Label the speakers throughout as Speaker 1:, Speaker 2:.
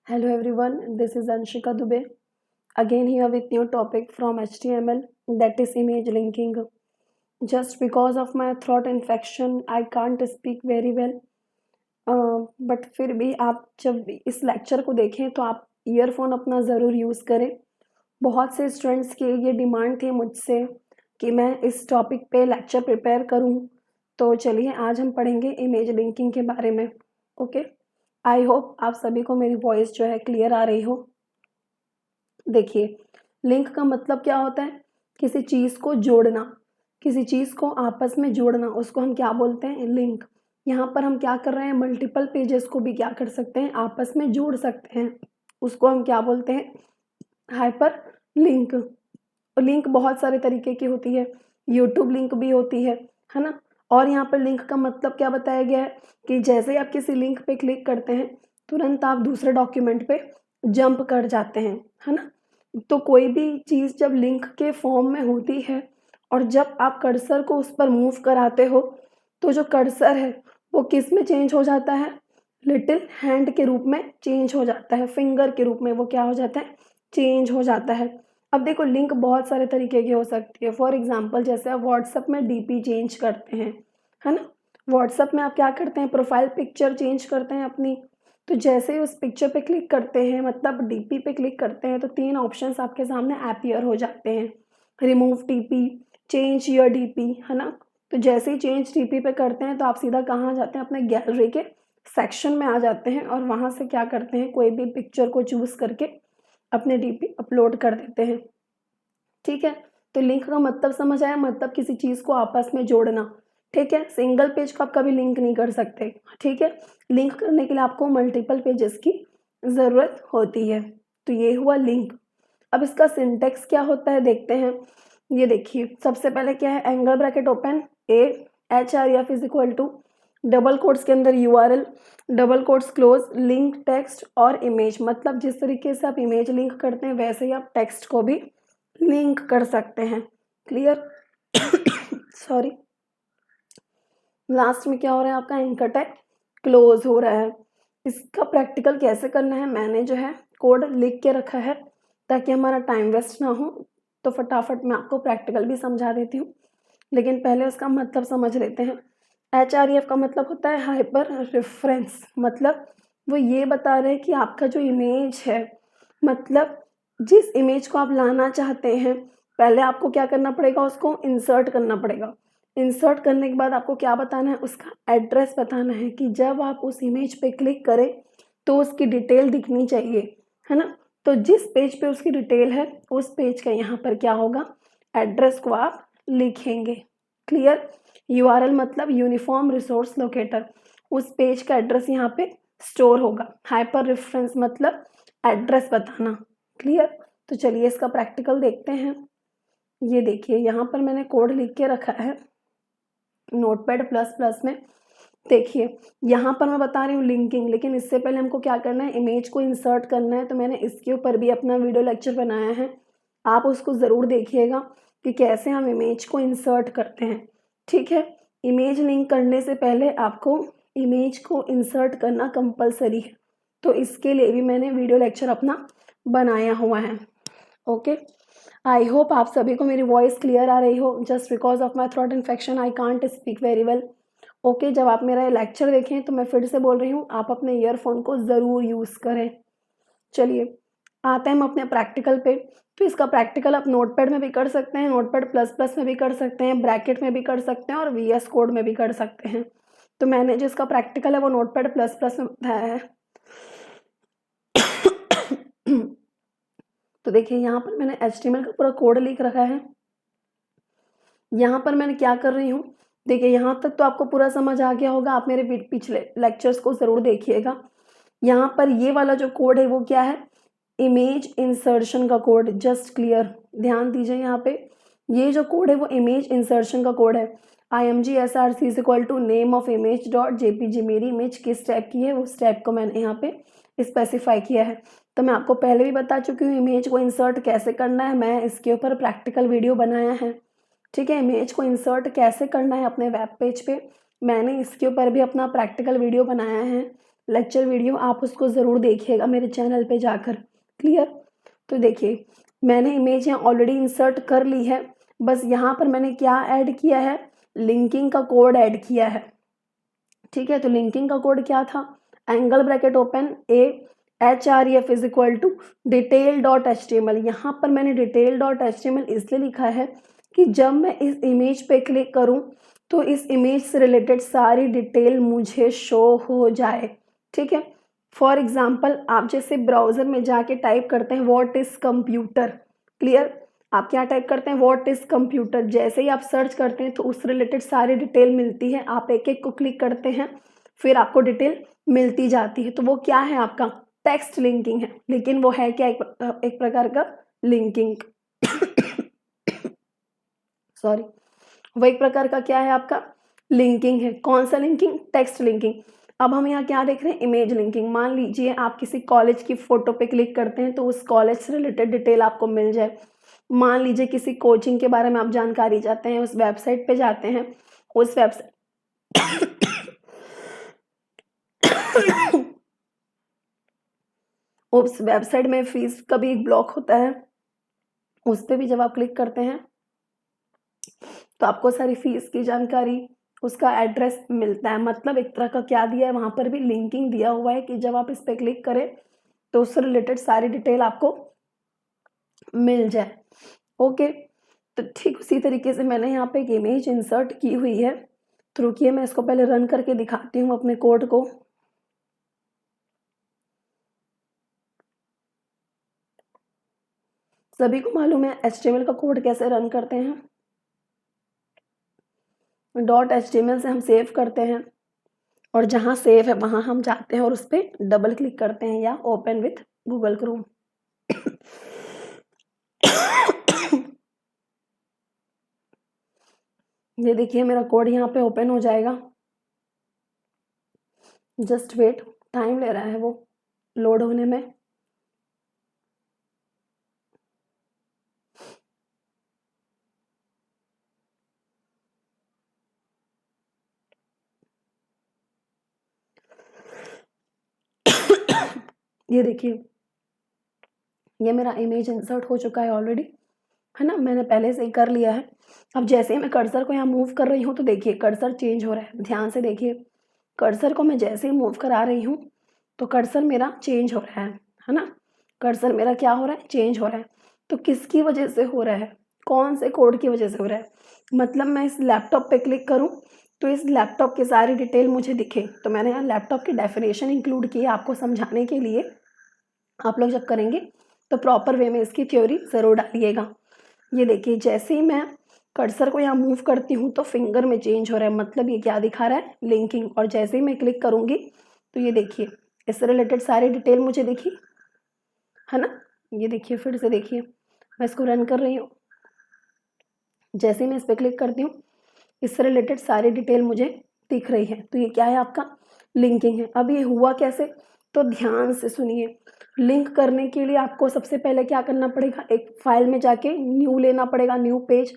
Speaker 1: Hello everyone, this is Anshika Dubey. Again here with new topic from HTML, that is image linking. Just because of my throat infection, I can't speak very well. But फिर भी आप जब भी इस lecture को देखें तो आप ईयरफोन अपना ज़रूर यूज़ करें। बहुत से स्टूडेंट्स की ये डिमांड थी मुझसे कि मैं इस टॉपिक पे लेक्चर प्रिपेयर करूं। तो चलिए आज हम पढ़ेंगे इमेज लिंकिंग के बारे में। ओके, आई होप आप सभी को मेरी वॉइस जो है क्लियर आ रही हो। देखिए, लिंक का मतलब क्या होता है? किसी चीज़ को जोड़ना, किसी चीज़ को आपस में जोड़ना, उसको हम क्या बोलते हैं? लिंक। यहाँ पर हम क्या कर रहे हैं? मल्टीपल पेजेस को भी क्या कर सकते हैं? आपस में जोड़ सकते हैं, उसको हम क्या बोलते हैं? Hyper link. लिंक बहुत सारे तरीके की होती है, यूट्यूब लिंक भी होती है ना। और यहाँ पर लिंक का मतलब क्या बताया गया है कि जैसे ही आप किसी लिंक पे क्लिक करते हैं तुरंत आप दूसरे डॉक्यूमेंट पे जंप कर जाते हैं, है ना। तो कोई भी चीज़ जब लिंक के फॉर्म में होती है और जब आप कर्सर को उस पर मूव कराते हो तो जो कर्सर है वो किस में चेंज हो जाता है? लिटिल हैंड के रूप में चेंज हो जाता है, फिंगर के रूप में वो क्या हो जाता है? चेंज हो जाता है। अब देखो, लिंक बहुत सारे तरीके की हो सकती है। फॉर एग्जांपल जैसे आप व्हाट्सएप में डीपी चेंज करते हैं, है ना। व्हाट्सएप में आप क्या करते हैं? प्रोफाइल पिक्चर चेंज करते हैं अपनी। तो जैसे ही उस पिक्चर पे क्लिक करते हैं, मतलब डीपी पे क्लिक करते हैं, तो 3 ऑप्शंस आपके सामने अपीयर हो जाते हैं। Remove DP, change your DP, है ना। तो जैसे ही चेंज डीपी पे करते हैं तो आप सीधा कहाँ आ जाते हैं? अपने गैलरी के सेक्शन में आ जाते हैं और वहाँ से क्या करते हैं? कोई भी पिक्चर को चूज़ करके अपने डीपी अपलोड कर देते हैं। ठीक है, तो लिंक का मतलब समझ आया? मतलब किसी चीज़ को आपस में जोड़ना। ठीक है, सिंगल पेज को आप कभी लिंक नहीं कर सकते। ठीक है, लिंक करने के लिए आपको मल्टीपल पेजेस की ज़रूरत होती है। तो ये हुआ लिंक। अब इसका सिंटेक्स क्या होता है देखते हैं। ये देखिए, सबसे पहले क्या है? Angle bracket open, A H R F is equal to double quotes के अंदर URL, double quotes close, link text और इमेज। मतलब जिस तरीके से आप इमेज लिंक करते हैं वैसे ही आप टेक्स्ट को भी लिंक कर सकते हैं। क्लियर? सॉरी, लास्ट में क्या हो रहा है? आपका एंकर टैग क्लोज हो रहा है। इसका प्रैक्टिकल कैसे करना है मैंने जो है कोड लिख के रखा है ताकि हमारा टाइम वेस्ट ना हो। तो फटाफट मैं आपको प्रैक्टिकल भी समझा देती हूँ, लेकिन पहले उसका मतलब समझ लेते हैं। HREF का मतलब होता है हाइपर रेफरेंस। मतलब वो ये बता रहे हैं कि आपका जो इमेज है, मतलब जिस इमेज को आप लाना चाहते हैं, पहले आपको क्या करना पड़ेगा? उसको इंसर्ट करना पड़ेगा। इंसर्ट करने के बाद आपको क्या बताना है? उसका एड्रेस बताना है कि जब आप उस इमेज पे क्लिक करें तो उसकी डिटेल दिखनी चाहिए, है ना। तो जिस पेज पे उसकी डिटेल है उस पेज का यहाँ पर क्या होगा? एड्रेस को आप लिखेंगे। क्लियर? यूआरएल मतलब यूनिफॉर्म रिसोर्स लोकेटर, उस पेज का एड्रेस यहाँ पे स्टोर होगा। हाइपर रेफरेंस मतलब एड्रेस बताना। क्लियर? तो चलिए इसका प्रैक्टिकल देखते हैं। ये देखिए, यहाँ पर मैंने कोड लिख के रखा है नोटपैड प्लस प्लस में। देखिए, यहाँ पर मैं बता रही हूँ लिंकिंग, लेकिन इससे पहले हमको क्या करना है? इमेज को इंसर्ट करना है। तो मैंने इसके ऊपर भी अपना वीडियो लेक्चर बनाया है, आप उसको ज़रूर देखिएगा कि कैसे हम इमेज को इंसर्ट करते हैं। ठीक है, इमेज लिंक करने से पहले आपको इमेज को इंसर्ट करना कंपलसरी है, तो इसके लिए भी मैंने वीडियो लेक्चर अपना बनाया हुआ है। ओके, आई होप आप सभी को मेरी वॉइस क्लियर आ रही हो। Just because of my throat infection I can't speak very well. Okay, जब आप मेरा लेक्चर देखें तो मैं फिर से बोल रही हूँ, आप अपने ईयरफोन को ज़रूर यूज़ करें। चलिए आते हैं हम अपने प्रैक्टिकल पे। तो इसका प्रैक्टिकल आप नोटपैड में भी कर सकते हैं, नोटपैड प्लस प्लस में भी कर सकते हैं, ब्रैकेट में भी कर सकते हैं और VS कोड में भी कर सकते हैं। तो मैंने जो इसका प्रैक्टिकल है वो नोटपैड प्लस प्लस में बताया है। तो देखिए, यहाँ पर मैंने HTML का पूरा कोड लिख रखा है। यहाँ पर मैंने क्या कर रही हूँ, देखिए यहाँ तक तो आपको पूरा समझ आ गया होगा। आप मेरे पिछले लेक्चर्स को ज़रूर देखिएगा। यहाँ पर ये वाला जो कोड है वो क्या है? इमेज इंसर्शन का कोड। जस्ट क्लियर, ध्यान दीजिए यहाँ पे। ये जो कोड है वो इमेज इंसर्शन का कोड है। IMG SRC is equal to name of image dot JPG। मेरी इमेज किस टाइप की है उस टाइप को मैंने यहाँ पे स्पेसिफाई किया है। तो मैं आपको पहले भी बता चुकी हूँ इमेज को इंसर्ट कैसे करना है, मैं इसके ऊपर प्रैक्टिकल वीडियो बनाया है। ठीक है, इमेज को इंसर्ट कैसे करना है अपने वेब पेज पे, मैंने इसके ऊपर भी अपना प्रैक्टिकल वीडियो बनाया है। लेक्चर वीडियो, आप उसको ज़रूर देखिएगा मेरे चैनल पे जाकर। क्लियर? तो देखिए मैंने इमेज यहाँ ऑलरेडी इंसर्ट कर ली है, बस यहाँ पर मैंने क्या ऐड किया है, लिंकिंग का कोड ऐड किया है। ठीक है, तो लिंकिंग का कोड क्या था, angle bracket open AHREF is equal to detail.html। यहाँ पर मैंने detail.html इसलिए लिखा है कि जब मैं इस इमेज पे क्लिक करूँ तो इस इमेज से रिलेटेड सारी डिटेल मुझे शो हो जाए। ठीक है, फॉर एग्जाम्पल आप जैसे ब्राउजर में जाके टाइप करते हैं व्हाट इज कंप्यूटर। क्लियर? आप क्या टाइप करते हैं, व्हाट इज कंप्यूटर। जैसे ही आप सर्च करते हैं तो उस रिलेटेड सारी डिटेल मिलती है, आप एक एक को क्लिक करते हैं फिर आपको डिटेल मिलती जाती है। तो वो क्या है, आपका टेक्स्ट लिंकिंग है, लेकिन वो है क्या, एक प्रकार का लिंकिंग सॉरी, वो एक प्रकार का क्या है, आपका लिंकिंग है। कौन सा लिंकिंग, टेक्स्ट लिंकिंग। अब हम यहाँ क्या देख रहे हैं, इमेज लिंकिंग। मान लीजिए आप किसी कॉलेज की फोटो पे क्लिक करते हैं तो उस कॉलेज से रिलेटेड डिटेल आपको मिल जाए। मान लीजिए किसी कोचिंग के बारे में आप जानकारी चाहते हैं, उस वेबसाइट पे जाते हैं, उस वेबसाइट उस वेबसाइट में फीस का भी एक ब्लॉक होता है, उस पर भी जब आप क्लिक करते हैं तो आपको सारी फीस की जानकारी, उसका एड्रेस मिलता है। मतलब एक तरह का क्या दिया है, वहां पर भी लिंकिंग दिया हुआ है कि जब आप इस पर क्लिक करें तो उससे रिलेटेड सारी डिटेल आपको मिल जाए। ओके, तो ठीक उसी तरीके से मैंने यहाँ पे एक इमेज इंसर्ट की हुई है। तो रुकिए मैं इसको पहले रन करके दिखाती हूँ अपने कोड को। सभी को मालूम है HTML का कोड कैसे रन करते हैं। .html से हम सेव करते हैं और जहाँ सेव है वहाँ हम जाते हैं और उस पर डबल क्लिक करते हैं या ओपन विथ गूगल क्रोम। ये देखिए मेरा कोड यहाँ पे ओपन हो जाएगा। जस्ट वेट, टाइम ले रहा है वो लोड होने में। ये देखिए ये मेरा इमेज इंसर्ट हो चुका है ऑलरेडी, है ना, मैंने पहले से ही कर लिया है। अब जैसे ही मैं कर्सर को यहाँ मूव कर रही हूँ तो देखिए कर्सर चेंज हो रहा है। ध्यान से देखिए, कर्सर को मैं जैसे ही मूव करा रही हूँ तो कर्सर मेरा चेंज हो रहा है ना। कर्सर मेरा क्या हो रहा है, चेंज हो रहा है। तो किसकी वजह से हो रहा है, कौन से कोड की वजह से हो रहा है। मतलब मैं इस लैपटॉप पे क्लिक करूँ तो इस लैपटॉप की सारी डिटेल मुझे दिखे। तो मैंने यहाँ लैपटॉप की डेफिनेशन इंक्लूड की है आपको समझाने के लिए। आप लोग जब करेंगे तो प्रॉपर वे में इसकी थ्योरी ज़रूर डालिएगा। ये देखिए जैसे ही मैं कर्सर को यहाँ मूव करती हूँ तो फिंगर में चेंज हो रहा है, मतलब ये क्या दिखा रहा है, लिंकिंग। और जैसे ही मैं क्लिक करूँगी तो ये देखिए इससे रिलेटेड सारी डिटेल मुझे दिखी, है ना। ये देखिए फिर से देखिए मैं इसको रन कर रही हूँ, जैसे ही मैं इस पर क्लिक करती हूँ इससे रिलेटेड सारी डिटेल मुझे दिख रही है। तो ये क्या है, आपका लिंकिंग है। अब ये हुआ कैसे, तो ध्यान से सुनिए। लिंक करने के लिए आपको सबसे पहले क्या करना पड़ेगा, एक फाइल में जाके न्यू लेना पड़ेगा, न्यू पेज।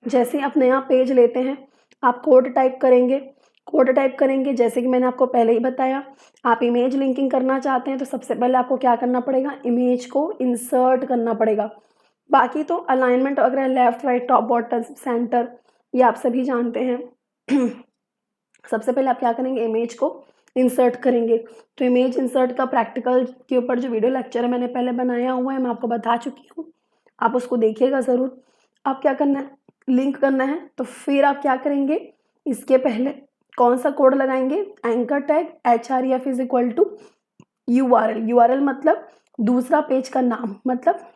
Speaker 1: जैसे आप नया पेज लेते हैं आप कोड टाइप करेंगे, कोड टाइप करेंगे जैसे कि मैंने आपको पहले ही बताया। आप इमेज लिंकिंग करना चाहते हैं तो सबसे पहले आपको क्या करना पड़ेगा, इमेज को इंसर्ट करना पड़ेगा। बाकी तो अलाइनमेंट वगैरह left right top bottom centre ये आप सभी जानते हैं। सबसे पहले आप क्या करेंगे, इमेज को इंसर्ट करेंगे। तो इमेज इंसर्ट का प्रैक्टिकल के ऊपर जो वीडियो लेक्चर है मैंने पहले बनाया हुआ है, मैं आपको बता चुकी हूँ, आप उसको देखिएगा ज़रूर। आप क्या करना है, लिंक करना है। तो फिर आप क्या करेंगे, इसके पहले कौन सा कोड लगाएंगे, anchor tag HREF is equal to URL। URL मतलब दूसरा पेज का नाम। मतलब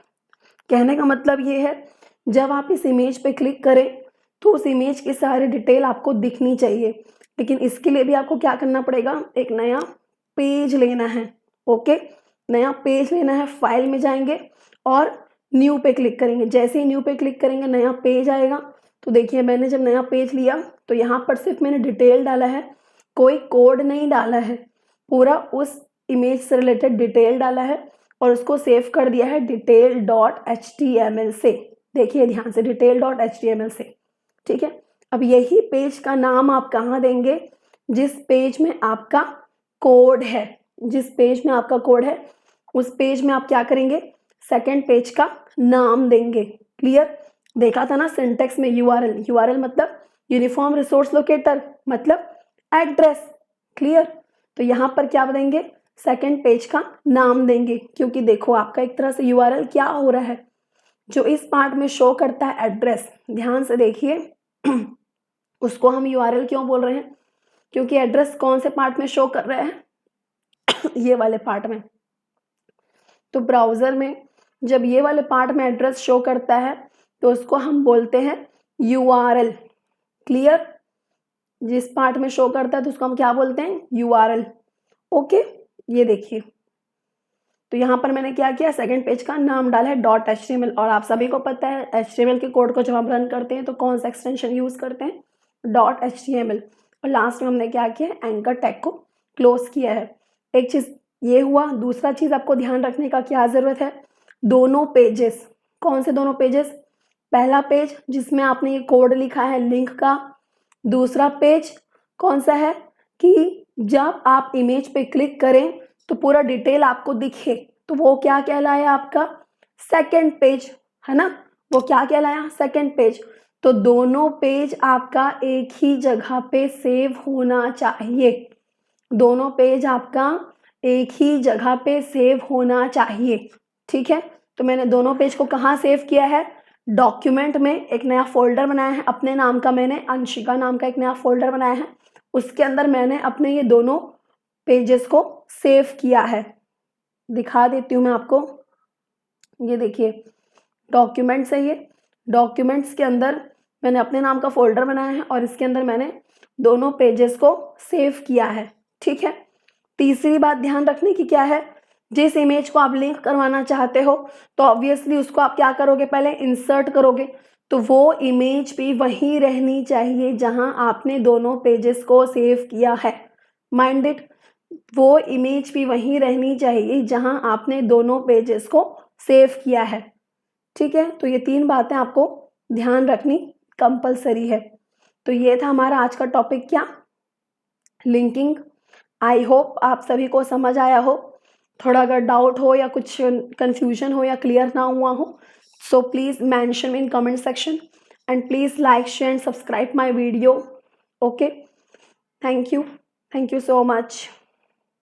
Speaker 1: कहने का मतलब ये है जब आप इस इमेज पे क्लिक करें तो उस इमेज की सारी डिटेल आपको दिखनी चाहिए, लेकिन इसके लिए भी आपको क्या करना पड़ेगा, एक नया पेज लेना है। ओके, नया पेज लेना है, फाइल में जाएंगे और न्यू पे क्लिक करेंगे। जैसे ही न्यू पे क्लिक करेंगे नया पेज आएगा। तो देखिए मैंने जब नया पेज लिया तो यहाँ पर सिर्फ मैंने डिटेल डाला है, कोई कोड नहीं डाला है, पूरा उस इमेज से रिलेटेड डिटेल डाला है और उसको सेव कर दिया है detail.html से। देखिए ध्यान से, detail.html से। ठीक है, अब यही पेज का नाम आप कहाँ देंगे, जिस पेज में आपका कोड है। जिस पेज में आपका कोड है उस पेज में आप क्या करेंगे, सेकंड पेज का नाम देंगे। क्लियर? देखा था ना सिंटेक्स में यूआरएल, यूआरएल मतलब यूनिफॉर्म रिसोर्स लोकेटर, मतलब एड्रेस। क्लियर? तो यहाँ पर क्या देंगे, सेकंड पेज का नाम देंगे, क्योंकि देखो आपका एक तरह से यूआरएल क्या हो रहा है, जो इस पार्ट में शो करता है एड्रेस, ध्यान से देखिए उसको हम यूआरएल क्यों बोल रहे हैं, क्योंकि एड्रेस कौन से पार्ट में शो कर रहे हैं ये वाले पार्ट में। तो ब्राउजर में जब ये वाले पार्ट में एड्रेस शो करता है तो उसको हम बोलते हैं यूआरएल। क्लियर? जिस पार्ट में शो करता है तो उसको हम क्या बोलते हैं, यूआरएल। ओके, ये देखिए तो यहाँ पर मैंने क्या किया, सेकंड पेज का नाम डाला है .html, और आप सभी को पता है HTML के कोड को जब हम रन करते हैं तो कौन सा एक्सटेंशन यूज करते हैं, .html। और लास्ट में हमने क्या किया, एंकर टैग को क्लोज किया है। एक चीज ये हुआ। दूसरा चीज आपको ध्यान रखने का क्या जरूरत है, दोनों पेजेस, कौन से दोनों पेजेस, पहला पेज जिसमें आपने ये कोड लिखा है लिंक का, दूसरा पेज कौन सा है कि जब आप इमेज पे क्लिक करें तो पूरा डिटेल आपको दिखे, तो वो क्या कहलाया आपका, सेकंड पेज, है ना, वो क्या कहलाया, सेकंड पेज। तो दोनों पेज आपका एक ही जगह पे सेव होना चाहिए, दोनों पेज आपका एक ही जगह पे सेव होना चाहिए। ठीक है? तो मैंने दोनों पेज को कहाँ सेव किया है, डॉक्यूमेंट में एक नया फोल्डर बनाया है अपने नाम का, मैंने अंशिका नाम का एक नया फोल्डर बनाया है, उसके अंदर मैंने अपने ये दोनों पेजेस को सेव किया है। दिखा देती हूँ मैं आपको, ये देखिए डॉक्यूमेंट्स है, ये डॉक्यूमेंट्स के अंदर मैंने अपने नाम का फोल्डर बनाया है और इसके अंदर मैंने दोनों पेजेस को सेव किया है। ठीक है? तीसरी बात ध्यान रखने की क्या है, जिस इमेज को आप लिंक करवाना चाहते हो तो ऑब्वियसली उसको आप क्या करोगे, पहले इंसर्ट करोगे, तो वो इमेज भी वहीं रहनी चाहिए जहां आपने दोनों पेजेस को सेव किया है। माइंड इट, वो इमेज भी वहीं रहनी चाहिए जहां आपने दोनों पेजेस को सेव किया है। ठीक है? तो ये तीन बातें आपको ध्यान रखनी कंपलसरी है। तो ये था हमारा आज का टॉपिक, क्या, लिंकिंग। आई होप आप सभी को समझ आया हो। थोड़ा अगर डाउट हो या कुछ कंफ्यूजन हो या क्लियर ना हुआ हो, so please mention in comment section and please like share and subscribe my video. Okay, thank you so much.